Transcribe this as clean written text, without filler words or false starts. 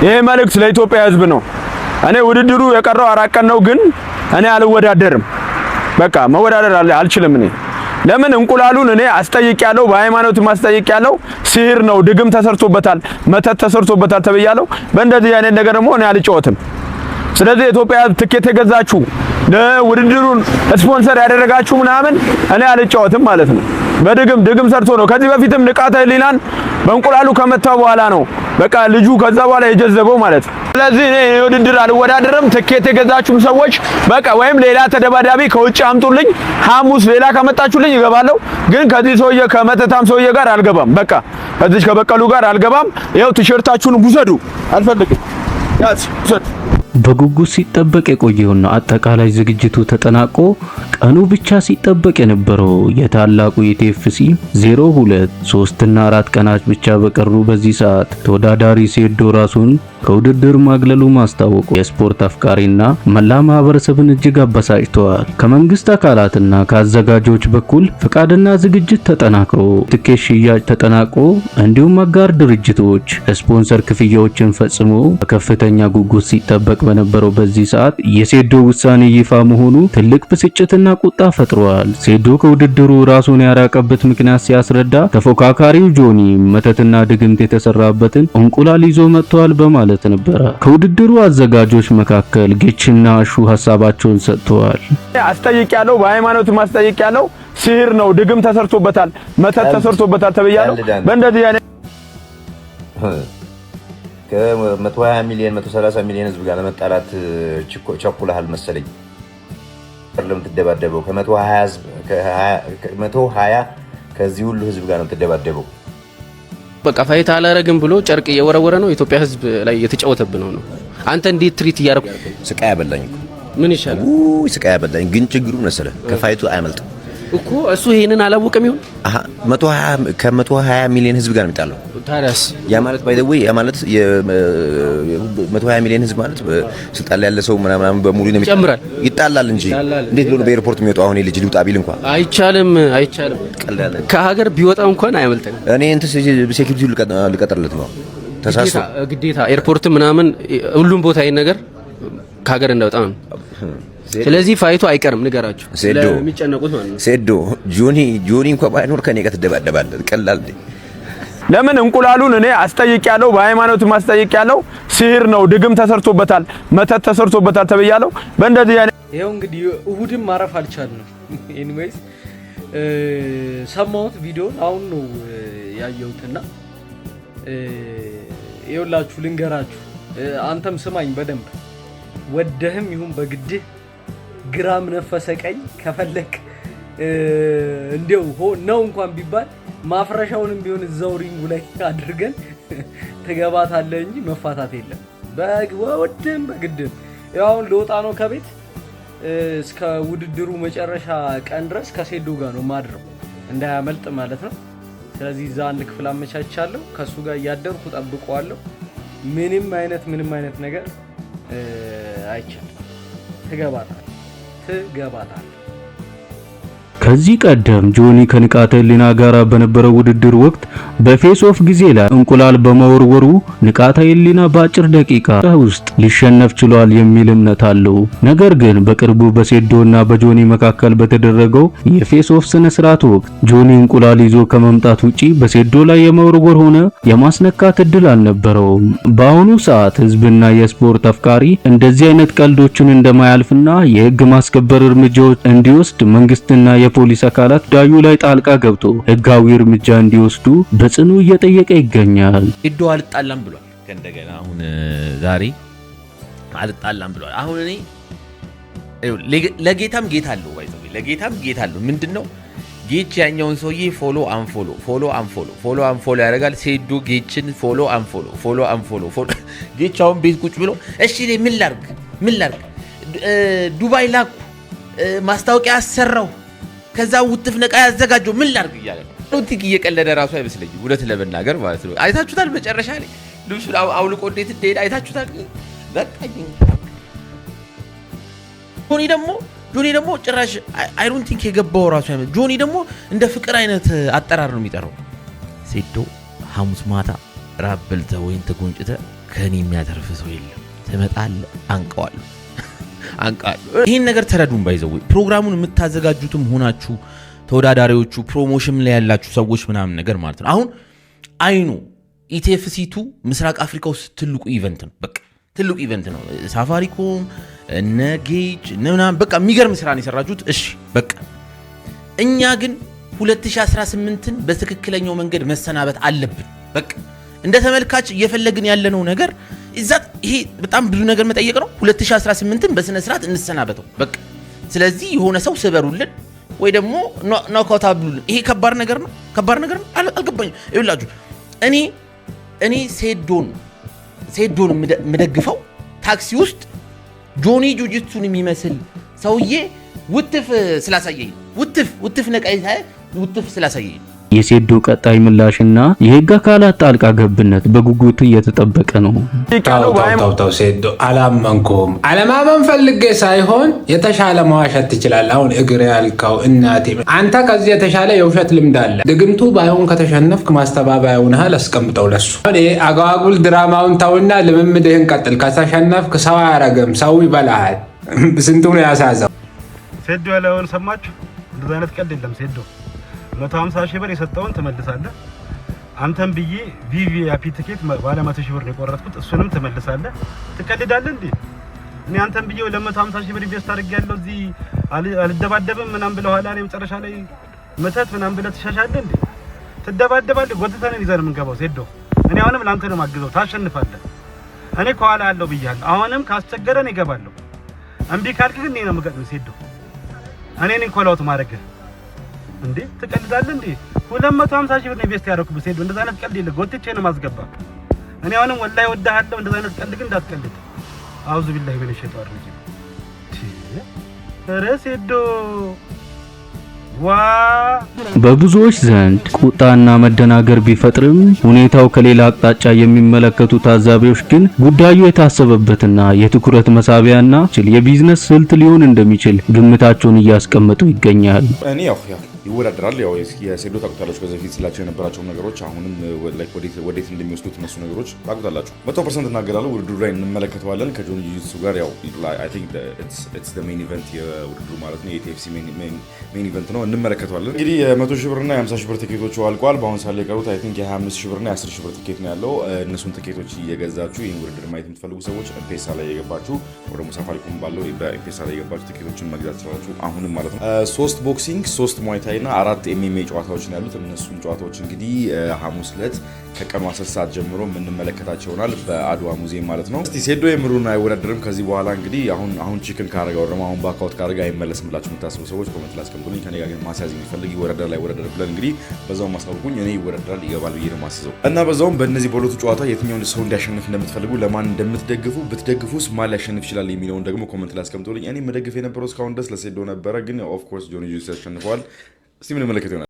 ይሄ መልእክት ለኢትዮጵያ ህዝብ ነው። እኔ ውድድሩ የቀረው 4 ቀን ነው፣ ግን እኔ አልወዳደርም። በቃ መወዳደር አልችልም። እኔ ለምን እንቁላሉን እኔ አስጠይቄያለሁ፣ በሃይማኖት ማስጠይቄያለሁ። ሲህር ነው፣ ድግም ተሰርቶበታል፣ መተት ተሰርቶበታል ተብያለሁ። በእንደዚህ አይነት ነገር ደግሞ እኔ አልጫወትም። ስለዚህ ኢትዮጵያ ትኬት የገዛችሁ ለውድድሩን ስፖንሰር ያደረጋችሁ ምናምን እኔ አልጫወትም ማለት ነው። በድግም ሰርቶ ነው። ከዚህ በፊትም ንቃተ ህሊናን በእንቁላሉ ከመታው በኋላ ነው በቃ ልጁ ከዛ በኋላ የጀዘበው ማለት ነው። ስለዚህ እኔ ውድድር አልወዳደርም። ትኬት የገዛችሁም ሰዎች በቃ ወይም ሌላ ተደባዳቢ ከውጭ አምጡልኝ። ሐሙስ ሌላ ከመጣችሁልኝ እገባለሁ። ግን ከዚህ ሰውዬ ከመተታም ሰውዬ ጋር አልገባም። በቃ ከዚህ ከበቀሉ ጋር አልገባም። ይኸው ቲሸርታችሁን ውሰዱ። አልፈልግም። ያዝ ውሰዱ። በጉጉት ሲጠበቅ የቆየውና አጠቃላይ ዝግጅቱ ተጠናቆ ቀኑ ብቻ ሲጠበቅ የነበረው የታላቁ የቲኤፍሲ 02 3 እና 4 ቀናት ብቻ በቀሩ በዚህ ሰዓት ተወዳዳሪ ሴዶ ራሱን ከውድድር ማግለሉ ማስታወቁ የስፖርት አፍቃሪና መላ ማህበረሰብን እጅግ አበሳጭተዋል። ከመንግስት አካላትና ከአዘጋጆች በኩል ፍቃድና ዝግጅት ተጠናክሮ ትኬት ሽያጭ ተጠናቆ እንዲሁም አጋር ድርጅቶች ስፖንሰር ክፍያዎችን ፈጽሞ በከፍተኛ ጉጉት ሲጠበቅ በነበረው በዚህ ሰዓት የሴዶ ውሳኔ ይፋ መሆኑ ትልቅ ብስጭትና ቁጣ ፈጥሯል። ሴዶ ከውድድሩ ራሱን ያራቀበት ምክንያት ሲያስረዳ ተፎካካሪው ጆኒ መተትና ድግምት የተሰራበትን እንቁላል ይዞ መጥቷል በማለት ነበረ። ከውድድሩ አዘጋጆች መካከል ጌችና አሹ ሐሳባቸውን ሰጥተዋል። አስጠይቄያለሁ፣ በሃይማኖት ማስጠይቄያለሁ። ሲህር ነው፣ ድግም ተሰርቶበታል፣ መተት ተሰርቶበታል ተብያለሁ። በእንደዚህ አይነት ከ120 ሚሊዮን 130 ሚሊዮን ህዝብ ጋር ለመጣላት ቸኩለሃል መሰለኝ። ለምን ትደባደበው? ከ120 ከዚህ ሁሉ ህዝብ ጋር ነው ትደባደበው። በቃ ፋይት አላረግም ብሎ ጨርቅ እየወረወረ ነው። ኢትዮጵያ ህዝብ ላይ የተጫወተብን ነው። አንተ እንዴት ትሪት እያረኩ ስቃይ ያበላኝ እኮ ምን ይሻላል? ስቃይ ያበላኝ ግን ችግሩ መሰለ ከፋይቱ አይመልጥም እኮ እሱ ይሄንን አላወቀም ይሁን 120 ሚሊዮን ህዝብ ጋር ነው የሚጣለው። ታዲያስ ያ ማለት ባይ ዘ ዌይ ያ ማለት የ120 ሚሊዮን ህዝብ ማለት ስልጣን ላይ ያለ ሰው ምናምን በሙሉ ነው ይጨምራል፣ ይጣላል እንጂ እንዴት ብሎ በኤርፖርት የሚወጣው? አሁን ልጅ ሊውጣ ቢል እንኳን አይቻልም። ከሀገር ቢወጣ እንኳን አይመልጠንም። እኔ እንትን ሴኩሪቲው ልቀጥርለት ነው ተሳስቶ ግዴታ ኤርፖርት ምናምን ሁሉም ቦታ ይሄን ነገር ከሀገር እንዳወጣ ነው። ስለዚህ ፋይቱ አይቀርም። ንገራችሁ ለሚጨነቁት ማለት ነው። ሴዶ ጆኒ እንኳን ባይኖር ከኔ ጋር ትደባደባለህ። ቀላል ለምን እንቁላሉን እኔ አስጠይቄያለሁ፣ በሃይማኖት ማስጠይቄያለሁ። ሲህር ነው፣ ድግም ተሰርቶበታል፣ መተት ተሰርቶበታል ተብያለሁ። በእንደዚህ አይነት ይሄው እንግዲህ እሁድም ማረፍ አልቻልንም። ኤኒዌይስ ሰማሁት ቪዲዮ አሁን ነው ያየሁትና ይኸውላችሁ ልንገራችሁ። አንተም ስማኝ በደንብ ወደህም ይሁን በግድህ ግራም ነፈሰ ቀኝ ከፈለክ እንዴው ነው እንኳን ቢባል ማፍረሻውንም ቢሆን እዛው ሪንጉ ላይ አድርገን ትገባታለህ እንጂ መፋታት የለም። በወድም በግድም ያው ለወጣ ነው ከቤት እስከ ውድድሩ መጨረሻ ቀን ድረስ ከሴዶ ጋር ነው ማድረው እንዳያመልጥ ማለት ነው። ስለዚህ እዛ አንድ ክፍል አመቻቻለሁ፣ ከሱ ጋር እያደርኩ ጠብቀዋለሁ። ምንም አይነት ነገር አይቻልም። ትገባታለህ። ከዚህ ቀደም ጆኒ ከንቃተ ህሊና ጋር በነበረው ውድድር ወቅት በፌስ ኦፍ ጊዜ ላይ እንቁላል በመወርወሩ ንቃተ ህሊና በአጭር ደቂቃ ውስጥ ሊሸነፍ ችሏል የሚል እምነት አለው። ነገር ግን በቅርቡ በሴዶና በጆኒ መካከል በተደረገው የፌስ ኦፍ ስነ ስርዓት ወቅት ጆኒ እንቁላል ይዞ ከመምጣት ውጪ በሴዶ ላይ የመወርወር ሆነ የማስነካት እድል አልነበረውም። በአሁኑ ሰዓት ህዝብና የስፖርት አፍቃሪ እንደዚህ አይነት ቀልዶችን እንደማያልፍና የህግ ማስከበር እርምጃዎች እንዲወስድ መንግስትና የፖሊስ አካላት ዳዩ ላይ ጣልቃ ገብቶ ህጋዊ እርምጃ እንዲወስዱ በጽኑ እየጠየቀ ይገኛል። ሴዶ አልጣላም ብሏል። ከእንደገና አሁን ዛሬ አልጣላም ብሏል። አሁን እኔ ለጌታም ጌታ አለው ባይዘው ለጌታም ጌታ አለው። ምንድነው ጌች ያኛውን ሰውዬ ፎሎ አንፎሎ ያደርጋል። ሴዶ ጌችን ፎሎ አንፎሎ ጌቻውን ቤት ቁጭ ብሎ እሺ ምን ላርግ ዱባይ ላኩ ማስታወቂያ አሰራው ከዛ ውጥፍ ነቃ ያዘጋጀው ምን ላርግ እያለ ነው። ቲክ እየቀለደ ራሱ አይመስለኝም እውነት ለመናገር ማለት ነው። አይታችሁታል መጨረሻ ላይ ልብሱን አውልቆ እንዴት እንደሄደ አይታችሁታል። በቃኝ ጆኒ ደግሞ ጭራሽ አይሮን ቲንክ የገባው ራሱ አይመስል። ጆኒ ደግሞ እንደ ፍቅር አይነት አጠራር ነው የሚጠራው። ሴዶ ሐሙስ ማታ ራብ በልተህ ወይን ተጎንጭተህ ከኔ የሚያተርፍ ሰው የለም። ትመጣለህ አንቀዋለሁ። ይህን ነገር ተረዱን። ባይዘው ፕሮግራሙን የምታዘጋጁትም ሆናችሁ ተወዳዳሪዎቹ ፕሮሞሽን ላይ ያላችሁ ሰዎች ምናምን ነገር ማለት ነው። አሁን አይኑ ኢቲኤፍሲ2 ምስራቅ አፍሪካ ውስጥ ትልቁ ኢቨንት ነው። በቃ ትልቁ ኢቨንት ነው። ሳፋሪኮም እነ ጌጅ ምናምን በቃ የሚገርም ስራ ነው የሰራችሁት። እሺ በቃ እኛ ግን 2018ን በትክክለኛው መንገድ መሰናበት አለብን። በቃ እንደ ተመልካች እየፈለግን ያለነው ነገር ይሄ በጣም ብዙ ነገር መጠየቅ ነው። 2018ን በስነ ስርዓት እንሰናበተው በቃ። ስለዚህ የሆነ ሰው ስበሩልን ወይ ደግሞ ኖካውት አብሉልን። ይሄ ከባድ ነገር ነው። አልገባኝም። ይኸውላችሁ እኔ ሴዶን የምደግፈው ታክሲ ውስጥ ጆኒ ጁጂትሱን የሚመስል ሰውዬ ውትፍ ስላሳየኝ ውትፍ ነቀይታ ውትፍ ስላሳየኝ የሴዶ ቀጣይ ምላሽና የህግ አካላት ጣልቃ ገብነት በጉጉት እየተጠበቀ ነው። ታው ሴዶ አላመንኩም። አለማመን ፈልጌ ሳይሆን የተሻለ መዋሸት ትችላለህ። አሁን እግር ያልከው እናቴ አንተ ከዚህ የተሻለ የውሸት ልምድ አለ። ድግምቱ ባይሆን ከተሸነፍክ ማስተባበያውን ሀል አስቀምጠው ለሱ። እኔ አጓጉል ድራማውን ተውና ልምምድህን ቀጥል። ከተሸነፍክ ሰው አያረግም፣ ሰው ይበላሃል። ስንቱን ያሳዘው ሴዶ ያለውን ሰማችሁ? እንደዛ አይነት ቀልድ የለም ሴዶ 150 ሺህ ብር የሰጠውን ትመልሳለህ። አንተም ብዬ ቪቪአይፒ ቲኬት ባለ 100 ሺህ ብር ነው የቆረጥኩት፣ እሱንም ትመልሳለህ። ትቀልዳለህ እንዴ? እኔ አንተም ብዬ 250 ሺህ ብር ኢንቨስት አድርጌያለሁ እዚህ አልደባደብም ምናምን ብለህ ኋላ ላይ መጨረሻ ላይ መተት ምናምን ብለህ ትሻሻለህ እንዴ? ትደባደባለህ። ጎትተን ይዘን የምንገባው ሴዶ። እኔ አሁንም ላንተ ነው ማግዘው፣ ታሸንፋለህ። እኔ ከኋላ ያለው ብያለሁ። አሁንም ካስቸገረን ይገባለሁ። እምቢ ካልክ ግን እኔ ነው የምገጥምህ ሴዶ። እኔ ነኝ ኮላውት ማድረግ እንዴ? ትቀልዳለህ እንዴ? 250 ሺህ ብር ኢንቨስት ያደረኩት ሴዶ። እንደዛ አይነት ቀልድ የለ። ጎትቼ ነው ማስገባ። እኔ አሁንም ወላሂ ወዳሃለሁ። እንደዛ አይነት ቀልድ ግን እንዳትቀልድ። አውዙ ቢላሂ ሚነ ሸይጣን ረጂም። ኧረ ሴዶ በብዙዎች ዘንድ ቁጣና መደናገር ቢፈጥርም ሁኔታው ከሌላ አቅጣጫ የሚመለከቱ ታዛቢዎች ግን ጉዳዩ የታሰበበትና የትኩረት መሳቢያና የቢዝነስ ስልት ሊሆን እንደሚችል ግምታቸውን እያስቀመጡ ይገኛል። እኔ ያው ይወዳደራል። ያው የሴዶ ታውቁታላችሁ። ከዚህ በፊት ስላቸው የነበራቸው ነገሮች አሁንም ወዴት እንደሚወስዱት እነሱ ነገሮች ታውቁታላችሁ። 100% እናገራለሁ። ውድድሩ ላይ እንመለከተዋለን ከጆኒ ጁጂትሱ ጋር። ያው አይ ቲንክ ኢትስ ዘ ሜን ኢቨንት የውድድሩ ማለት ነው። የቲኤፍሲ ሜን ኢቨንት ነው። እንመለከተዋለን። እንግዲህ የ100 ሺህ ብርና የ50 ሺህ ብር ቲኬቶቹ አልቋል። በአሁን ሳለ የቀሩት አይ ቲንክ የ25 ሺህ ብርና የ10 ሺህ ብር ቲኬት ነው ያለው። እነሱን ቲኬቶች እየገዛችሁ ይህን ውድድር ማየት የምትፈልጉ ሰዎች ኤምፔሳ ላይ የገባችሁ ወደ ሳፋሪኮም ባለው በኤምፔሳ ላይ የገባችሁ ቲኬቶችን መግዛት ትችላላችሁ አሁንም ማለት ነው። 3 ቦክሲንግ፣ 3 ሙዋይታይ እና 4 ኤምኤምኤ ጨዋታዎች ነው ያሉት። እነሱን ጨዋታዎች እንግዲህ ሐሙስ ዕለት ከቀኑ 10 ሰዓት ጀምሮ የምንመለከታቸው ይሆናል በአድዋ ሙዚየም ማለት ነው። እስቲ ሴዶ የምሩን አይወዳደርም ከዚህ በኋላ እንግዲህ አሁን ቺክን ካረጋ ወረማ አሁን ባካውት ካረጋ አይመለስም ብላችሁ የምታስቡ ሰዎች ኮሜንት ላይ አስቀምጡልኝ። ከኔ ጋር ግን ማስያዝ የሚፈልግ ይወዳደር ላይ ወዳደር ብለን እንግዲህ በዛው ማሳውቁኝ። እኔ ይወዳደራል ይገባል ብዬ ነው ማስዘው እና በዛውም በእነዚህ በሁለቱ ጨዋታ የትኛውን ሰው እንዲያሸንፍ እንደምትፈልጉ ለማን እንደምትደግፉ ብትደግፉስ ማን ሊያሸንፍ ይችላል የሚለውን ደግሞ ኮሜንት ላይ አስቀምጡልኝ። እኔ መደግፍ የነበረው እስካሁን ድረስ ለሴዶ ነበረ፣ ግን ኦፍ ኮርስ ጆኒ ጁጂትሱ ያሸንፈዋል። እስቲ ምን መለከት